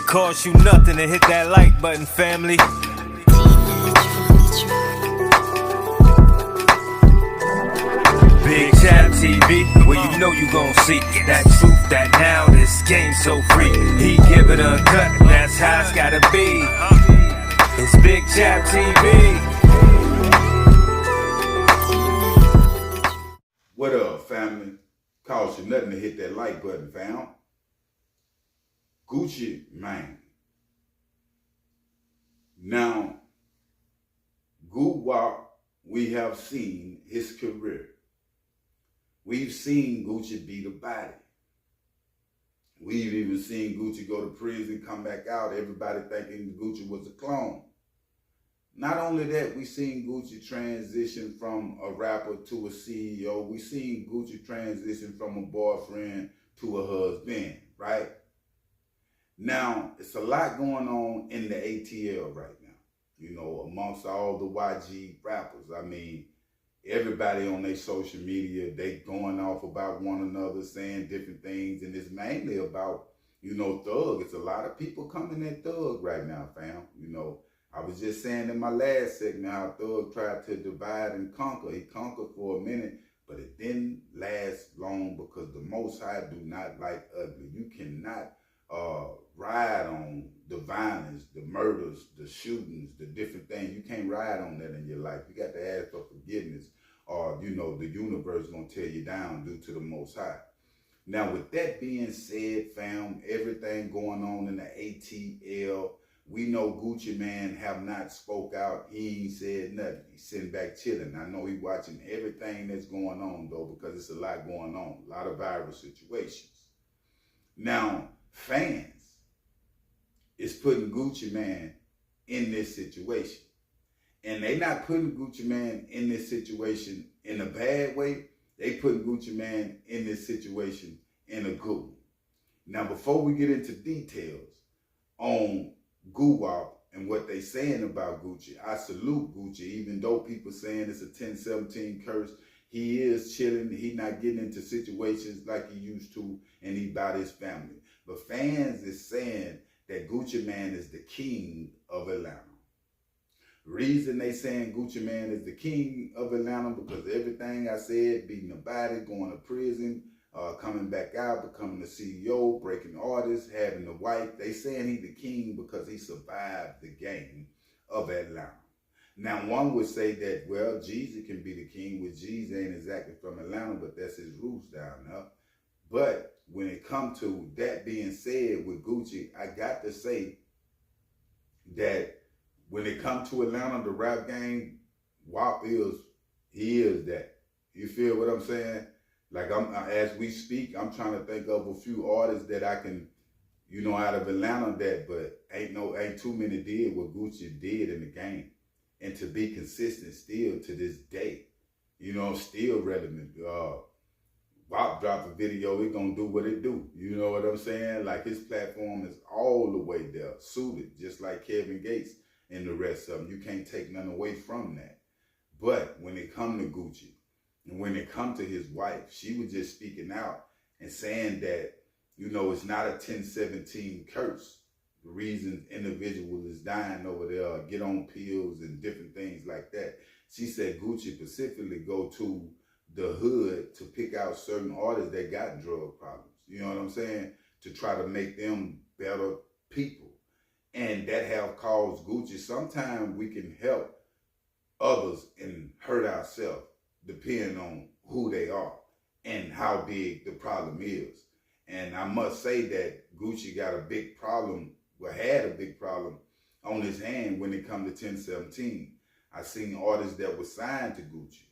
It costs you nothing to hit that like button, family. Big Chap TV, where you know you gon' see that truth, that now this game so free. He give it a cut, that's how it's gotta be. It's Big Chap TV. What up, family? Cost you nothing to hit that like button, fam. Gucci Mane. Now, Guwap, we have seen his career. We've seen Gucci beat a body. We've even seen Gucci go to prison, come back out, everybody thinking Gucci was a clone. Not only that, we seen Gucci transition from a rapper to a CEO. We seen Gucci transition from a boyfriend to a husband, right? Now, it's a lot going on in the ATL right now, you know, amongst all the YG rappers. I mean, everybody on their social media, they going off about one another, saying different things, and it's mainly about, you know, Thug. It's a lot of people coming at Thug right now, fam. You know, I was just saying in my last segment how Thug tried to divide and conquer. He conquered for a minute, but it didn't last long because the Most High do not like ugly. You cannot ride on the violence, the murders, the shootings, the different things. You can't ride on that in your life. You got to ask for forgiveness, or, you know, the universe gonna tear you down due to the Most High. Now, with that being said, fam, everything going on in the ATL, we know Gucci Mane have not spoke out. He ain't said nothing. He's sitting back chilling. I know he's watching everything that's going on, though, because it's a lot going on, a lot of viral situations. Now, fans is putting Gucci Mane in this situation. And they not putting Gucci Mane in this situation in a bad way. They putting Gucci Mane in this situation in a good one. Now, before we get into details on Guwap and what they saying about Gucci, I salute Gucci, even though people saying it's a 1017 curse. He is chilling. He not getting into situations like he used to, and he about his family. But fans is saying that Gucci Mane is the king of Atlanta. Reason they saying Gucci Mane is the king of Atlanta because everything I said, beating a body, going to prison, coming back out, becoming the CEO, breaking artists, having a wife. They saying he the king because he survived the game of Atlanta. Now, one would say that, well, Jeezy can be the king, which Jeezy ain't exactly from Atlanta, but that's his roots down there. But when it comes to that being said with Gucci, I got to say that when it comes to Atlanta, the rap game, WAP he is that. You feel what I'm saying? Like, as we speak, I'm trying to think of a few artists that I can, you know, out of Atlanta that, but ain't too many did what Gucci did in the game. And to be consistent still to this day, you know, still relevant. WAP drop a video, it gonna do what it do. You know what I'm saying? Like, his platform is all the way there, suited, just like Kevin Gates and the rest of them. You can't take nothing away from that. But when it come to Gucci, and when it come to his wife, she was just speaking out and saying that, you know, it's not a 1017 curse. The reason individual is dying over there, get on pills and different things like that. She said Gucci specifically go to the hood to pick out certain artists that got drug problems. You know what I'm saying? To try to make them better people. And that have caused Gucci. Sometimes we can help others and hurt ourselves, depending on who they are and how big the problem is. And I must say that Gucci got a big problem, had a big problem on his hand when it come to 1017. I seen artists that were signed to Gucci,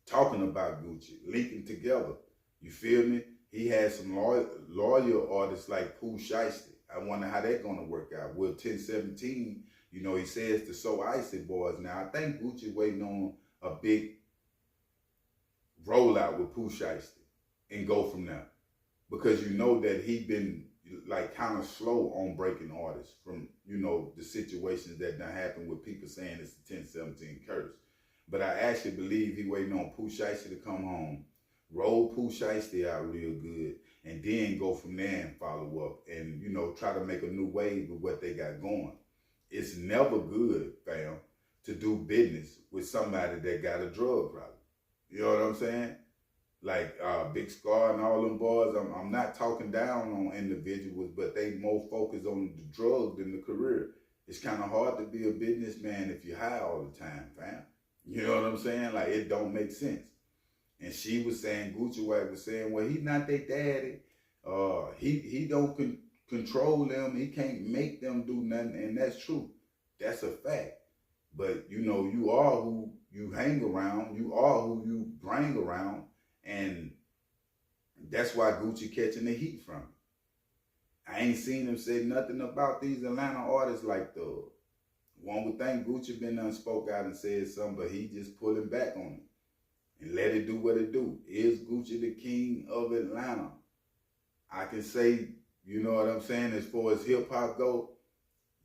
talking about Gucci, linking together. You feel me? He had some loyal artists like Pooh Shiesty. I wonder how that's going to work out. Will 1017, you know, he says the So Icy Boys. Now, I think Gucci waiting on a big rollout with Pooh Shiesty and go from there. Because you know that he been like kind of slow on breaking artists from, you know, the situations that done happened with people saying it's a 1017 curse. But I actually believe he waiting on Pooh Shiesty to come home roll Pooh Shiesty out real good, and then go from there and follow up and, you know, try to make a new wave with what they got going. It's never good, fam, to do business with somebody that got a drug problem. You know what I'm saying? Like Big Scar and all them boys, I'm not talking down on individuals, but they more focused on the drug than the career. It's kind of hard to be a businessman if you're high all the time, fam. You know what I'm saying? Like, it don't make sense. And she was saying, Gucci White was saying, well, he not their daddy. He don't control them. He can't make them do nothing. And that's true. That's a fact. But, you know, you are who you hang around. You are who you bring around. And that's why Gucci catching the heat from it. I ain't seen him say nothing about these Atlanta artists like Thug. One would think Gucci been unspoke out and said something, but he just pulling back on it and let it do what it do. Is Gucci the king of Atlanta? I can say, you know what I'm saying, as far as hip hop go,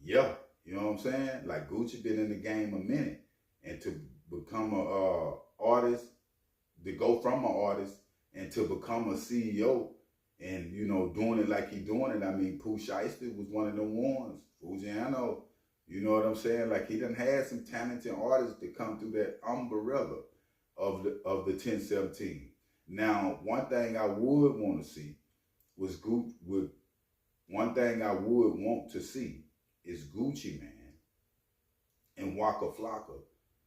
yeah. You know what I'm saying? Like, Gucci been in the game a minute, and to become a artist, to go from an artist and to become a CEO and, you know, doing it like he doing it. I mean, Pooh Shiesty was one of them ones. Fujiano, you know what I'm saying? Like, he done had some talented artists that come through that umbrella of the 1017. Now, one thing I would want to see was one thing I would want to see is Gucci Man and Waka Flocka,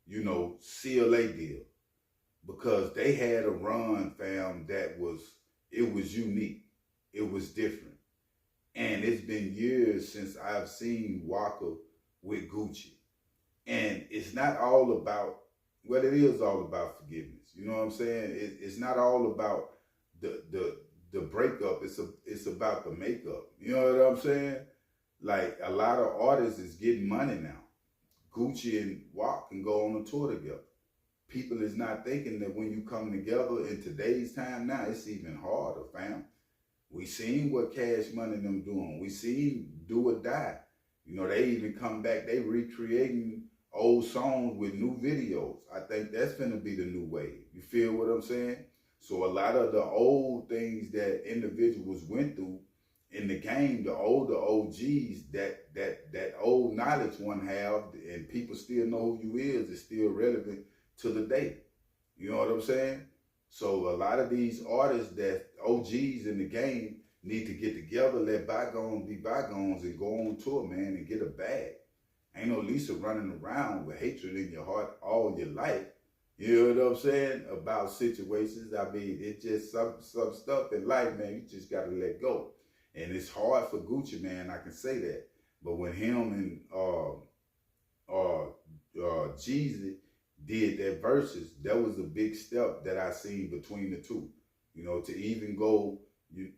you know, CLA deal. Because they had a run, fam, it was unique. It was different. And it's been years since I've seen Waka with Gucci. And it's not all about, well, it is all about forgiveness. You know what I'm saying? It's not all about the breakup. It's about the makeup. You know what I'm saying? Like, a lot of artists is getting money now. Gucci and Waka can go on a tour together. People is not thinking that when you come together in today's time now, it's even harder, fam. We seen what Cash Money them doing. We seen Do or Die. You know, they even come back, they recreating old songs with new videos. I think that's gonna be the new wave. You feel what I'm saying? So a lot of the old things that individuals went through in the game, the older OGs, that old knowledge one have, and people still know who you is still relevant to the day. You know what I'm saying? So a lot of these artists that OGs in the game need to get together, let bygones be bygones, and go on tour, man, and get a bag. Ain't no Lisa running around with hatred in your heart all your life. You know what I'm saying? About situations. I mean, it's just some stuff in life, man, you just gotta let go. And it's hard for Gucci, man, I can say that. But when him and Jeezy did that verses, that was a big step that I seen between the two. You know, to even go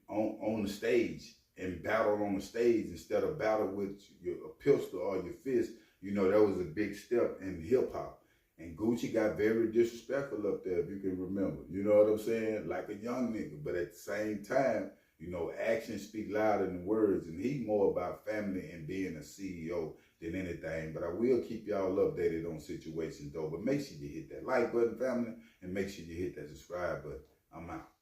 on the stage and battle on the stage instead of battle with a pistol or your fist, you know, that was a big step in hip hop. And Gucci got very disrespectful up there, if you can remember. You know what I'm saying? Like a young nigga. But at the same time, you know, actions speak louder than words. And he more about family and being a CEO than anything. But I will keep y'all updated on situations, though. But make sure you hit that like button, family, and make sure you hit that subscribe button. I'm out.